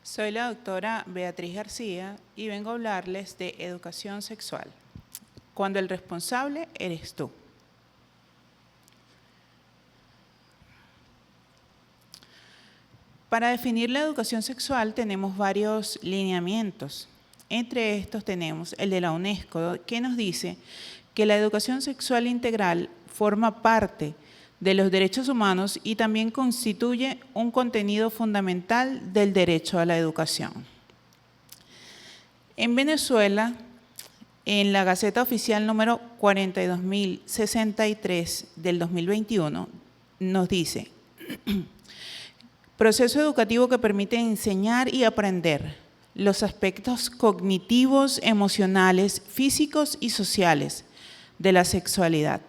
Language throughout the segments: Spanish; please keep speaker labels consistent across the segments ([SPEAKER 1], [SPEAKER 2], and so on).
[SPEAKER 1] Soy la doctora Beatriz García y vengo a hablarles de educación sexual, cuando el responsable eres tú. Para definir la educación sexual tenemos varios lineamientos. Entre estos tenemos el de la UNESCO, que nos dice que la educación sexual integral forma parte de los derechos humanos y también constituye un contenido fundamental del derecho a la educación. En Venezuela, en la Gaceta Oficial número 42.063 del 2021, nos dice: proceso educativo que permite enseñar y aprender los aspectos cognitivos, emocionales, físicos y sociales de la sexualidad,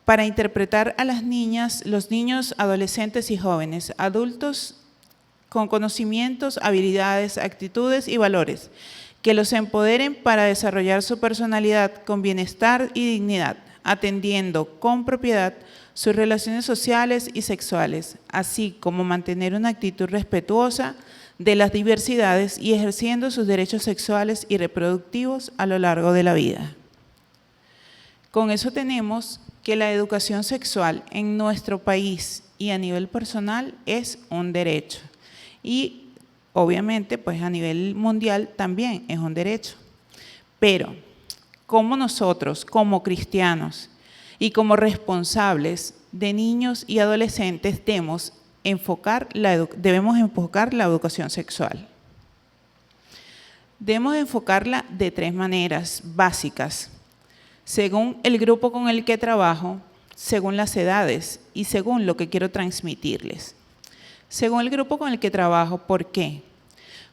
[SPEAKER 1] para interpretar a las niñas, los niños, adolescentes y jóvenes, adultos con conocimientos, habilidades, actitudes y valores que los empoderen para desarrollar su personalidad con bienestar y dignidad, atendiendo con propiedad sus relaciones sociales y sexuales, así como mantener una actitud respetuosa de las diversidades y ejerciendo sus derechos sexuales y reproductivos a lo largo de la vida. Con eso tenemos que la educación sexual en nuestro país y a nivel personal es un derecho. Y obviamente, pues a nivel mundial también es un derecho. Pero, ¿cómo nosotros, como cristianos y como responsables de niños y adolescentes, debemos enfocar la educación sexual? Debemos enfocarla de tres maneras básicas: según el grupo con el que trabajo, según las edades y según lo que quiero transmitirles. Según el grupo con el que trabajo, ¿por qué?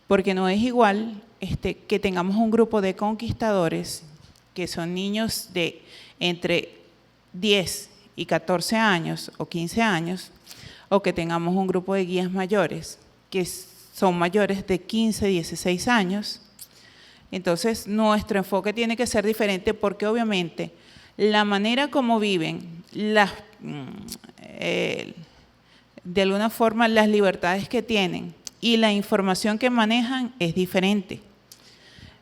[SPEAKER 1] Porque no es igual que tengamos un grupo de conquistadores, que son niños de entre 10 y 14 años o 15 años, o que tengamos un grupo de guías mayores, que son mayores de 15, 16 años. Entonces, nuestro enfoque tiene que ser diferente porque obviamente la manera como viven, de alguna forma las libertades que tienen y la información que manejan es diferente.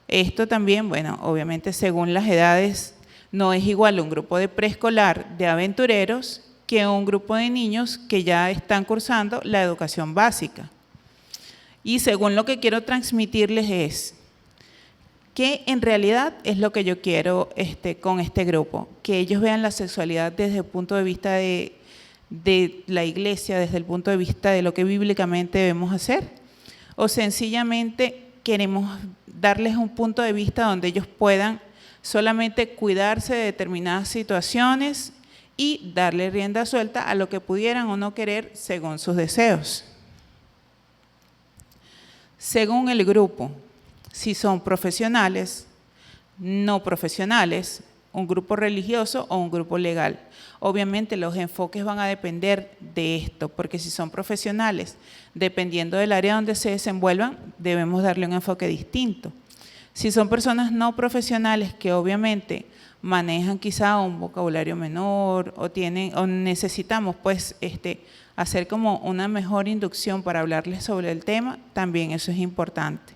[SPEAKER 1] Esto también, bueno, obviamente según las edades, no es igual un grupo de preescolar de aventureros que un grupo de niños que ya están cursando la educación básica. Y según lo que quiero transmitirles es que en realidad es lo que yo quiero con este grupo, que ellos vean la sexualidad desde el punto de vista de la iglesia, desde el punto de vista de lo que bíblicamente debemos hacer, o sencillamente queremos darles un punto de vista donde ellos puedan solamente cuidarse de determinadas situaciones y darle rienda suelta a lo que pudieran o no querer según sus deseos. Según el grupo, si son profesionales, no profesionales, un grupo religioso o un grupo legal. Obviamente los enfoques van a depender de esto, porque si son profesionales, dependiendo del área donde se desenvuelvan, debemos darle un enfoque distinto. Si son personas no profesionales que obviamente manejan quizá un vocabulario menor o necesitamos pues hacer como una mejor inducción para hablarles sobre el tema, también eso es importante.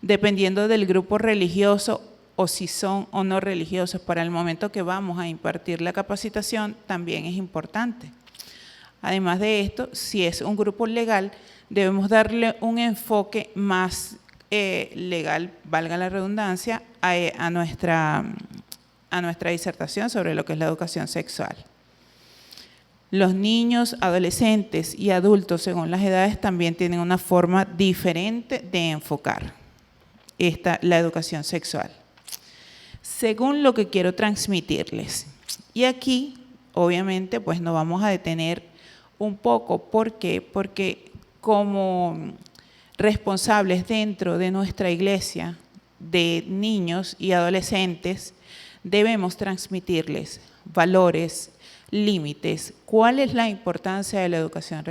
[SPEAKER 1] Dependiendo del grupo religioso o si son o no religiosos, para el momento que vamos a impartir la capacitación, también es importante. Además de esto, si es un grupo legal, debemos darle un enfoque más legal, valga la redundancia, a nuestra disertación sobre lo que es la educación sexual. Los niños, adolescentes y adultos, según las edades, también tienen una forma diferente de enfocar la educación sexual, según lo que quiero transmitirles. Y aquí, obviamente, pues nos vamos a detener un poco. ¿Por qué? Porque como responsables dentro de nuestra iglesia de niños y adolescentes, debemos transmitirles valores, límites, cuál es la importancia de la educación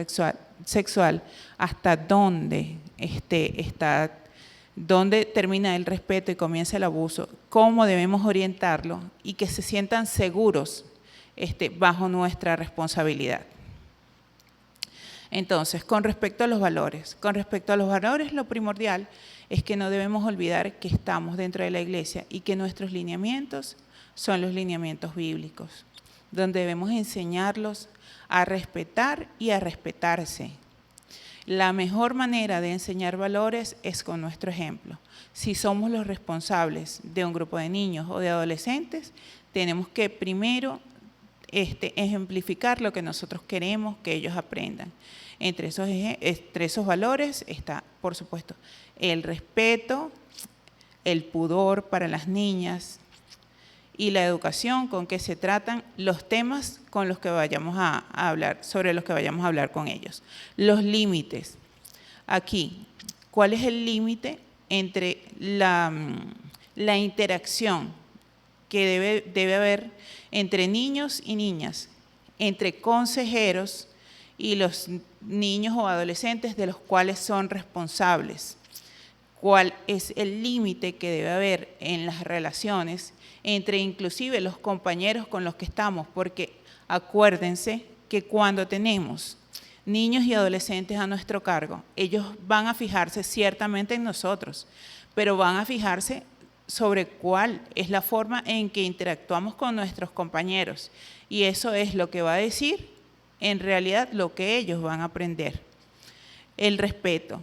[SPEAKER 1] sexual, hasta dónde dónde termina el respeto y comienza el abuso, cómo debemos orientarlo y que se sientan seguros bajo nuestra responsabilidad. Entonces, con respecto a los valores, lo primordial es que no debemos olvidar que estamos dentro de la iglesia y que nuestros lineamientos son los lineamientos bíblicos, donde debemos enseñarlos a respetar y a respetarse. La mejor manera de enseñar valores es con nuestro ejemplo. Si somos los responsables de un grupo de niños o de adolescentes, tenemos que primero ejemplificar lo que nosotros queremos que ellos aprendan. Entre esos valores está, por supuesto, el respeto, el pudor para las niñas y la educación con que se tratan los temas con los que vayamos a hablar, sobre los que vayamos a hablar con ellos. Los límites. Aquí, ¿cuál es el límite entre la interacción que debe haber entre niños y niñas, entre consejeros y los niños o adolescentes de los cuales son responsables? ¿Cuál es el límite que debe haber en las relaciones entre inclusive los compañeros con los que estamos? Porque acuérdense que cuando tenemos niños y adolescentes a nuestro cargo, ellos van a fijarse ciertamente en nosotros, pero van a fijarse sobre cuál es la forma en que interactuamos con nuestros compañeros. Y eso es lo que va a decir, en realidad, lo que ellos van a aprender. El respeto.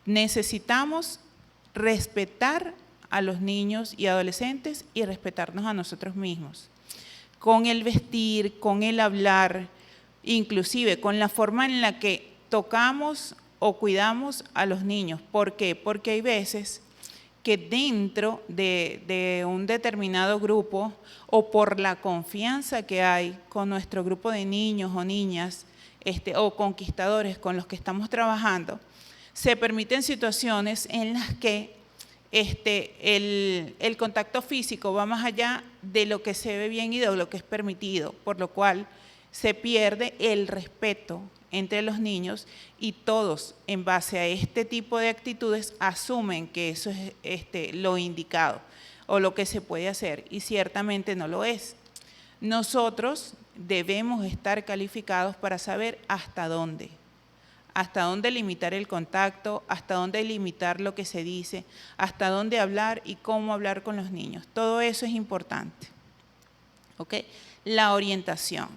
[SPEAKER 1] Necesitamos respetar a los niños y adolescentes y respetarnos a nosotros mismos. Con el vestir, con el hablar, inclusive con la forma en la que tocamos o cuidamos a los niños. ¿Por qué? Porque hay veces que dentro de un determinado grupo o por la confianza que hay con nuestro grupo de niños o niñas o conquistadores con los que estamos trabajando, se permiten situaciones en las que el contacto físico va más allá de lo que se ve bien y de lo que es permitido, por lo cual se pierde el respeto entre los niños y todos, en base a este tipo de actitudes, asumen que eso es lo indicado o lo que se puede hacer, y ciertamente no lo es. Nosotros debemos estar calificados para saber hasta dónde limitar el contacto, hasta dónde limitar lo que se dice, hasta dónde hablar y cómo hablar con los niños. Todo eso es importante. ¿Ok? La orientación.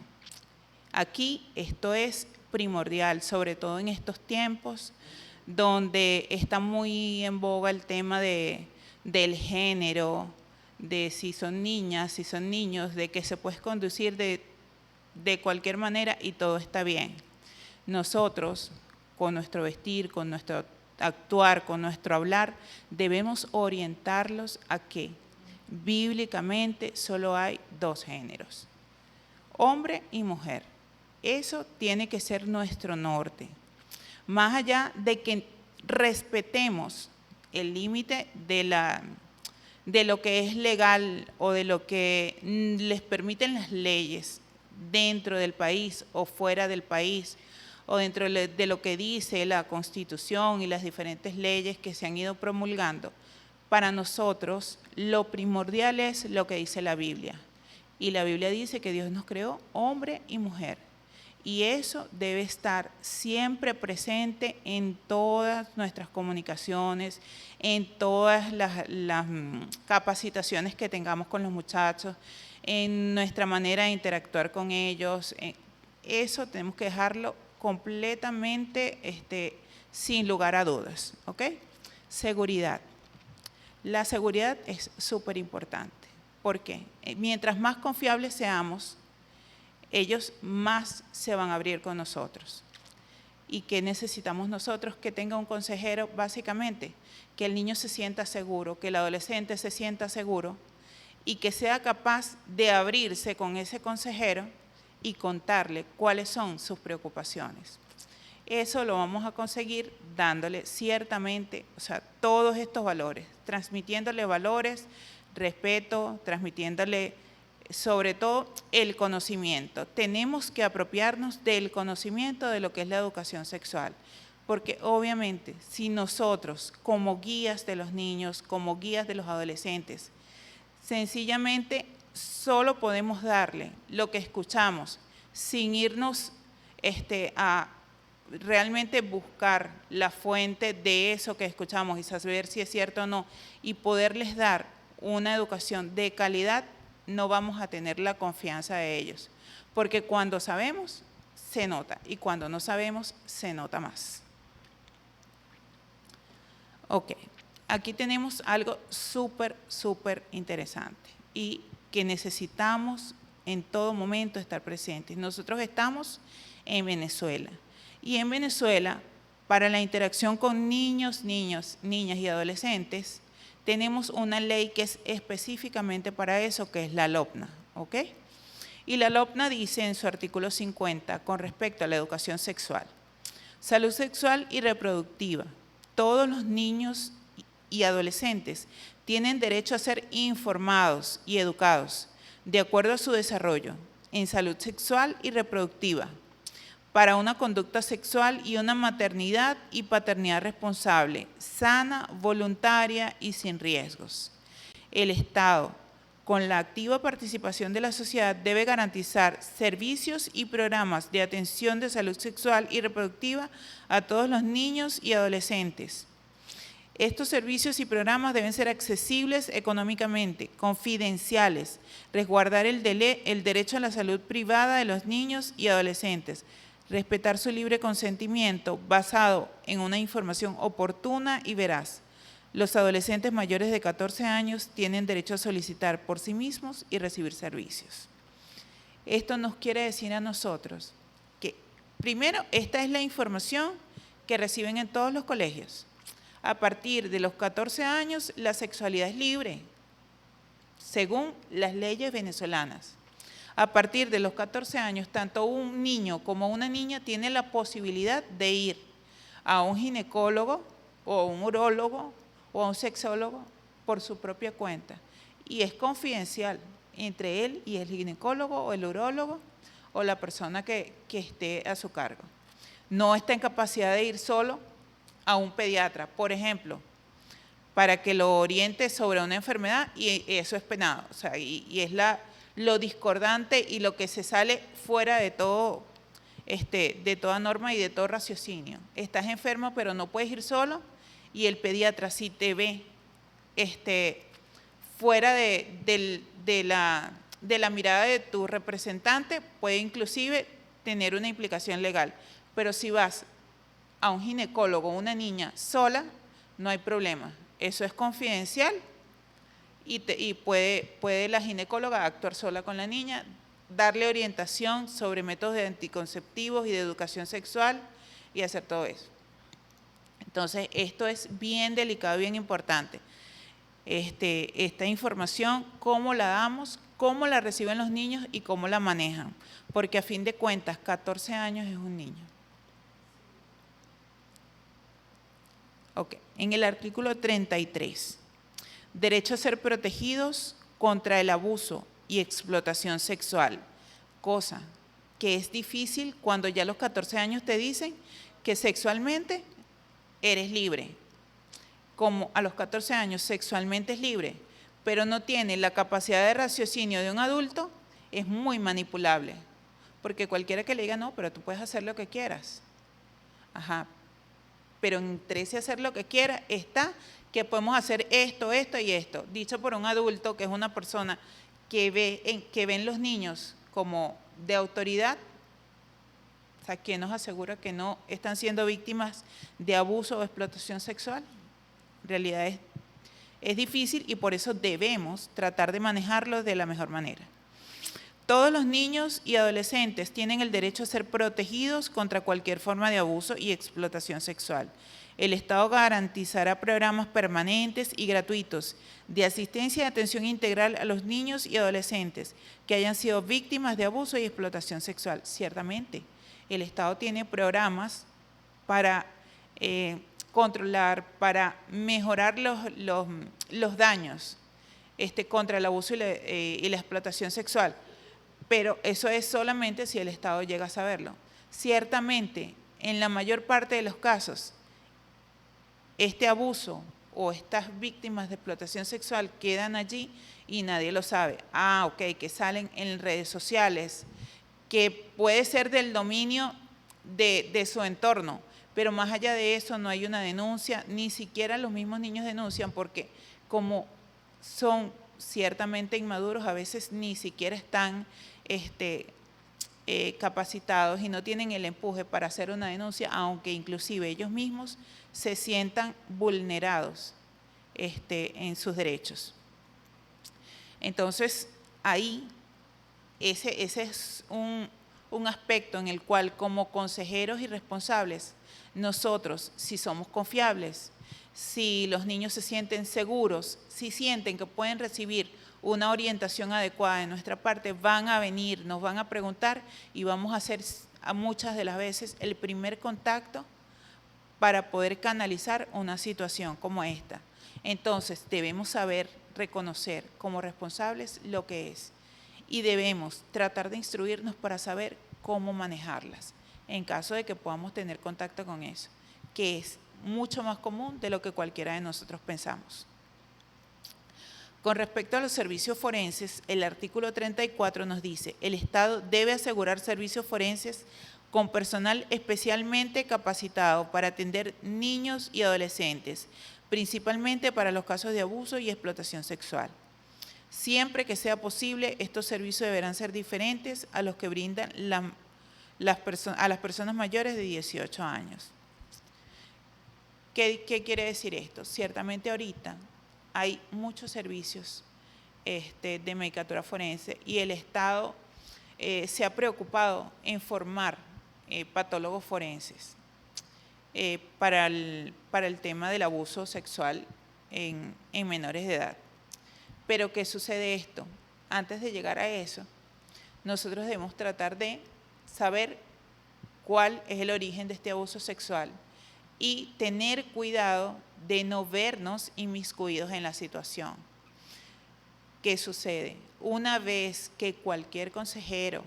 [SPEAKER 1] Aquí esto es primordial, sobre todo en estos tiempos donde está muy en boga el tema del género, de si son niñas, si son niños, de que se puede conducir de cualquier manera y todo está bien. Nosotros, con nuestro vestir, con nuestro actuar, con nuestro hablar, debemos orientarlos a que bíblicamente solo hay dos géneros, hombre y mujer. Eso tiene que ser nuestro norte. Más allá de que respetemos el límite de lo que es legal o de lo que les permiten las leyes dentro del país o fuera del país, o dentro de lo que dice la Constitución y las diferentes leyes que se han ido promulgando, para nosotros lo primordial es lo que dice la Biblia. Y la Biblia dice que Dios nos creó hombre y mujer. Y eso debe estar siempre presente en todas nuestras comunicaciones, en todas las capacitaciones que tengamos con los muchachos, en nuestra manera de interactuar con ellos. Eso tenemos que dejarlo completamente sin lugar a dudas. ¿Ok? Seguridad. La seguridad es súper importante. ¿Por qué? Mientras más confiables seamos, ellos más se van a abrir con nosotros. ¿Y qué necesitamos nosotros? Que tenga un consejero, básicamente, que el niño se sienta seguro, que el adolescente se sienta seguro y que sea capaz de abrirse con ese consejero y contarle cuáles son sus preocupaciones. Eso lo vamos a conseguir dándole ciertamente, todos estos valores, transmitiéndole valores, respeto, transmitiéndole sobre todo el conocimiento. Tenemos que apropiarnos del conocimiento de lo que es la educación sexual, porque obviamente si nosotros como guías de los niños, como guías de los adolescentes, sencillamente solo podemos darle lo que escuchamos sin irnos a realmente buscar la fuente de eso que escuchamos y saber si es cierto o no, y poderles dar una educación de calidad, no vamos a tener la confianza de ellos. Porque cuando sabemos, se nota, y cuando no sabemos, se nota más. Ok, aquí tenemos algo súper, súper interesante y que necesitamos en todo momento estar presentes. Nosotros estamos en Venezuela, y en Venezuela, para la interacción con niños, niñas y adolescentes, tenemos una ley que es específicamente para eso, que es la LOPNA, ¿ok? Y la LOPNA dice en su artículo 50, con respecto a la educación sexual: salud sexual y reproductiva. Todos los niños y adolescentes tienen derecho a ser informados y educados de acuerdo a su desarrollo en salud sexual y reproductiva, para una conducta sexual y una maternidad y paternidad responsable, sana, voluntaria y sin riesgos. El Estado, con la activa participación de la sociedad, debe garantizar servicios y programas de atención de salud sexual y reproductiva a todos los niños y adolescentes. Estos servicios y programas deben ser accesibles económicamente, confidenciales, resguardar el derecho a la salud privada de los niños y adolescentes, respetar su libre consentimiento basado en una información oportuna y veraz. Los adolescentes mayores de 14 años tienen derecho a solicitar por sí mismos y recibir servicios. Esto nos quiere decir a nosotros que, primero, esta es la información que reciben en todos los colegios. A partir de los 14 años, la sexualidad es libre, según las leyes venezolanas. A partir de los 14 años, tanto un niño como una niña tiene la posibilidad de ir a un ginecólogo o a un urólogo o a un sexólogo por su propia cuenta. Y es confidencial entre él y el ginecólogo o el urólogo o la persona que esté a su cargo. No está en capacidad de ir solo a un pediatra, por ejemplo, para que lo oriente sobre una enfermedad, y eso es penado. O sea, y es lo discordante y lo que se sale fuera de todo, de toda norma y de todo raciocinio. Estás enfermo, pero no puedes ir solo, y el pediatra, si te ve fuera de la mirada de tu representante, puede inclusive tener una implicación legal. Pero si vas a un ginecólogo o una niña sola, no hay problema. Eso es confidencial y puede la ginecóloga actuar sola con la niña, darle orientación sobre métodos de anticonceptivos y de educación sexual y hacer todo eso. Entonces, esto es bien delicado y bien importante. Esta información, cómo la damos, cómo la reciben los niños y cómo la manejan. Porque a fin de cuentas, 14 años es un niño. Ok, en el artículo 33, derecho a ser protegidos contra el abuso y explotación sexual, cosa que es difícil cuando ya a los 14 años te dicen que sexualmente eres libre. Como a los 14 años sexualmente es libre, pero no tiene la capacidad de raciocinio de un adulto, es muy manipulable. Porque cualquiera que le diga, no, pero tú puedes hacer lo que quieras. Ajá. Pero entre ese hacer lo que quiera está que podemos hacer esto, esto y esto, dicho por un adulto que es una persona que ve en los niños como de autoridad. O sea, ¿quién nos asegura que no están siendo víctimas de abuso o explotación sexual? En realidad es difícil, y por eso debemos tratar de manejarlo de la mejor manera. Todos los niños y adolescentes tienen el derecho a ser protegidos contra cualquier forma de abuso y explotación sexual. El Estado garantizará programas permanentes y gratuitos de asistencia y atención integral a los niños y adolescentes que hayan sido víctimas de abuso y explotación sexual. Ciertamente, el Estado tiene programas para controlar, para mejorar los daños contra el abuso y la explotación sexual. Pero eso es solamente si el Estado llega a saberlo. Ciertamente, en la mayor parte de los casos, este abuso o estas víctimas de explotación sexual quedan allí y nadie lo sabe. Ok, que salen en redes sociales, que puede ser del dominio de su entorno. Pero más allá de eso no hay una denuncia, ni siquiera los mismos niños denuncian porque como son ciertamente inmaduros, a veces ni siquiera están capacitados y no tienen el empuje para hacer una denuncia, aunque inclusive ellos mismos se sientan vulnerados en sus derechos. Entonces, ahí, ese es un aspecto en el cual como consejeros y responsables, nosotros, si somos confiables, si los niños se sienten seguros, si sienten que pueden recibir una orientación adecuada de nuestra parte, van a venir, nos van a preguntar y vamos a hacer muchas de las veces el primer contacto para poder canalizar una situación como esta. Entonces, debemos saber reconocer como responsables lo que es y debemos tratar de instruirnos para saber cómo manejarlas en caso de que podamos tener contacto con eso, que es mucho más común de lo que cualquiera de nosotros pensamos. Con respecto a los servicios forenses, el artículo 34 nos dice: el Estado debe asegurar servicios forenses con personal especialmente capacitado para atender niños y adolescentes, principalmente para los casos de abuso y explotación sexual. Siempre que sea posible, estos servicios deberán ser diferentes a los que brindan a las personas mayores de 18 años. ¿Qué quiere decir esto? Ciertamente ahorita hay muchos servicios de medicatura forense y el Estado se ha preocupado en formar patólogos forenses para el tema del abuso sexual en menores de edad. Pero ¿qué sucede esto? Antes de llegar a eso, nosotros debemos tratar de saber cuál es el origen de este abuso sexual y tener cuidado de no vernos inmiscuidos en la situación. ¿Qué sucede? Una vez que cualquier consejero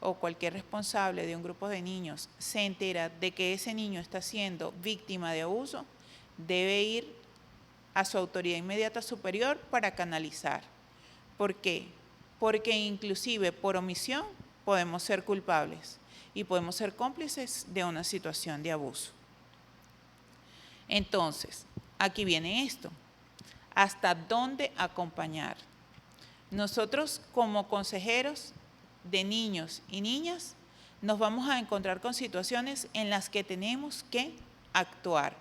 [SPEAKER 1] o cualquier responsable de un grupo de niños se entera de que ese niño está siendo víctima de abuso, debe ir a su autoridad inmediata superior para canalizar. ¿Por qué? Porque inclusive por omisión podemos ser culpables y podemos ser cómplices de una situación de abuso. Entonces, aquí viene esto. ¿Hasta dónde acompañar? Nosotros como consejeros de niños y niñas nos vamos a encontrar con situaciones en las que tenemos que actuar.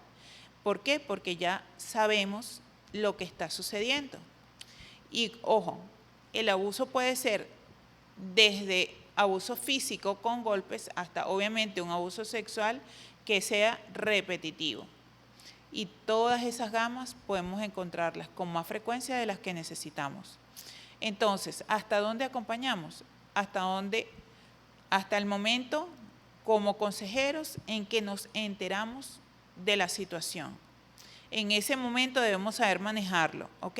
[SPEAKER 1] ¿Por qué? Porque ya sabemos lo que está sucediendo. Y ojo, el abuso puede ser desde abuso físico con golpes hasta obviamente un abuso sexual que sea repetitivo. Y todas esas gamas podemos encontrarlas con más frecuencia de las que necesitamos. Entonces, ¿hasta dónde acompañamos? Hasta el momento, como consejeros, en que nos enteramos de la situación. En ese momento debemos saber manejarlo, ¿ok?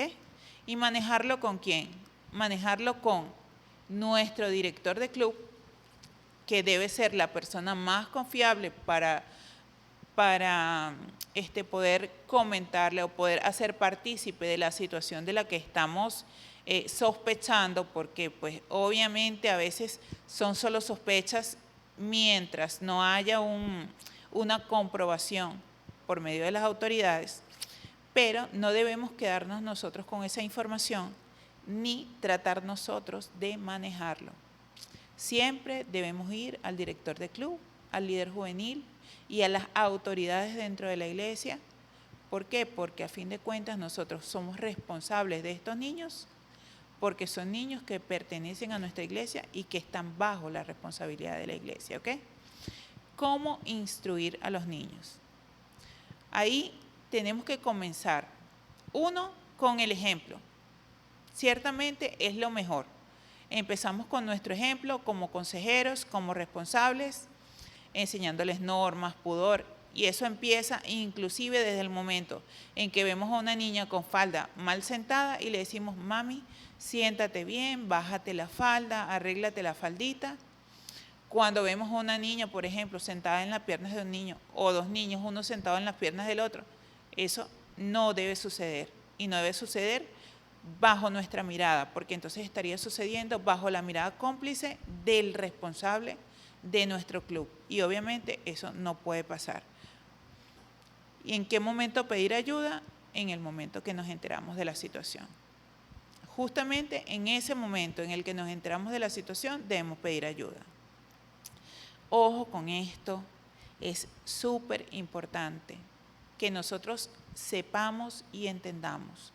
[SPEAKER 1] ¿Y manejarlo con quién? Manejarlo con nuestro director de club, que debe ser la persona más confiable para poder comentarle o poder hacer partícipe de la situación de la que estamos sospechando, porque pues obviamente a veces son solo sospechas mientras no haya una comprobación por medio de las autoridades, pero no debemos quedarnos nosotros con esa información ni tratar nosotros de manejarlo. Siempre debemos ir al director de club, al líder juvenil y a las autoridades dentro de la iglesia. ¿Por qué? Porque a fin de cuentas nosotros somos responsables de estos niños, porque son niños que pertenecen a nuestra iglesia y que están bajo la responsabilidad de la iglesia, ¿ok? ¿Cómo instruir a los niños? Ahí tenemos que comenzar, uno, con el ejemplo. Ciertamente es lo mejor. Empezamos con nuestro ejemplo como consejeros, como responsables, enseñándoles normas, pudor, y eso empieza inclusive desde el momento en que vemos a una niña con falda mal sentada y le decimos: mami, siéntate bien, bájate la falda, arréglate la faldita. Cuando vemos a una niña, por ejemplo, sentada en las piernas de un niño, o dos niños, uno sentado en las piernas del otro, eso no debe suceder, y no debe suceder bajo nuestra mirada, porque entonces estaría sucediendo bajo la mirada cómplice del responsable de nuestro club. Y obviamente eso no puede pasar. ¿Y en qué momento pedir ayuda? En el momento que nos enteramos de la situación. Justamente en ese momento en el que nos enteramos de la situación, debemos pedir ayuda. Ojo con esto, es súper importante que nosotros sepamos y entendamos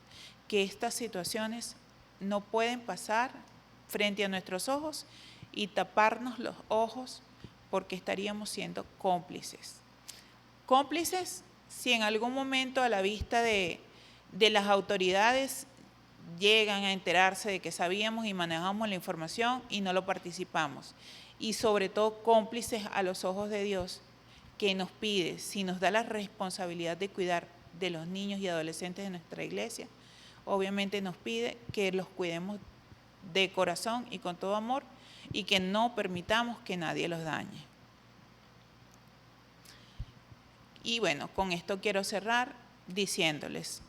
[SPEAKER 1] que estas situaciones no pueden pasar frente a nuestros ojos y taparnos los ojos porque estaríamos siendo cómplices. Cómplices si en algún momento a la vista de las autoridades llegan a enterarse de que sabíamos y manejamos la información y no lo participamos. Y sobre todo cómplices a los ojos de Dios, que nos pide, si nos da la responsabilidad de cuidar de los niños y adolescentes de nuestra iglesia, obviamente nos pide que los cuidemos de corazón y con todo amor y que no permitamos que nadie los dañe. Y bueno, con esto quiero cerrar diciéndoles,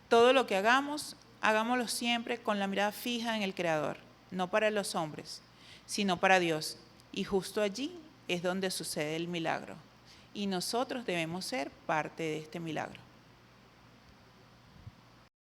[SPEAKER 1] todo lo que hagamos, hagámoslo siempre con la mirada fija en el Creador, no para los hombres, sino para Dios. Y justo allí es donde sucede el milagro. Y nosotros debemos ser parte de este milagro.